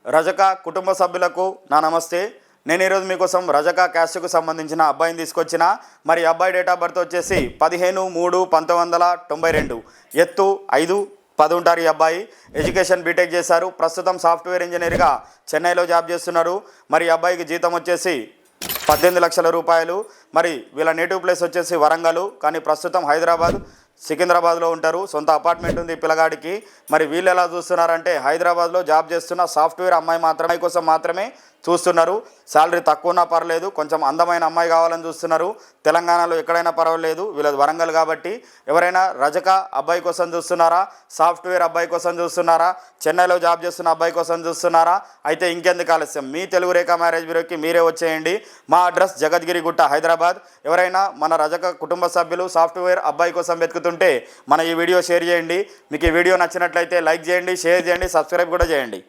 రజక కుటుంబ సభ్యులకు నా నమస్తే. నేను ఈరోజు మీకోసం రజక క్యాస్ట్కు సంబంధించిన అబ్బాయిని తీసుకొచ్చిన. మరి అబ్బాయి డేట్ ఆఫ్ బర్త్ వచ్చేసి 15/3/1992, ఎత్తు 5'10" ఉంటారు. ఈ అబ్బాయి ఎడ్యుకేషన్ బీటెక్ చేశారు. ప్రస్తుతం సాఫ్ట్వేర్ ఇంజనీర్గా చెన్నైలో జాబ్ చేస్తున్నారు. మరి ఈ అబ్బాయికి జీతం వచ్చేసి 18 లక్షల రూపాయలు. మరి వీళ్ళ నేటివ్ ప్లేస్ వచ్చేసి వరంగల్, కానీ ప్రస్తుతం హైదరాబాద్, సికింద్రాబాద్లో ఉంటారు. సొంత అపార్ట్మెంట్ ఉంది పిల్లగాడికి. మరి వీళ్ళు ఎలా చూస్తున్నారంటే హైదరాబాద్లో జాబ్ చేస్తున్న సాఫ్ట్వేర్ అమ్మాయి కోసం మాత్రమే చూస్తున్నారు. శాలరీ తక్కువ ఉన్నా పర్లేదు, కొంచెం అందమైన అమ్మాయి కావాలని చూస్తున్నారు. తెలంగాణలో ఎక్కడైనా పర్వాలేదు, వీళ్ళది వరంగల్ కాబట్టి. ఎవరైనా రజక అబ్బాయి కోసం చూస్తున్నారా, సాఫ్ట్వేర్ అబ్బాయి కోసం చూస్తున్నారా, చెన్నైలో జాబ్ చేస్తున్న అబ్బాయి కోసం చూస్తున్నారా? అయితే ఇంకెందుకు ఆలస్యం, మీ తెలుగు రేఖ మ్యారేజ్ బ్యూరోకి మీరే వచ్చేయండి. మా అడ్రస్ జగద్గిరిగుట్ట, హైదరాబాద్. ఎవరైనా మన రజక కుటుంబ సభ్యులు సాఫ్ట్వేర్ అబ్బాయి కోసం వెతుకుతుంటే మన ఈ వీడియో షేర్ చేయండి. మీకు ఈ వీడియో నచ్చినట్లయితే లైక్ చేయండి, షేర్ చేయండి, సబ్స్క్రైబ్ కూడా చేయండి.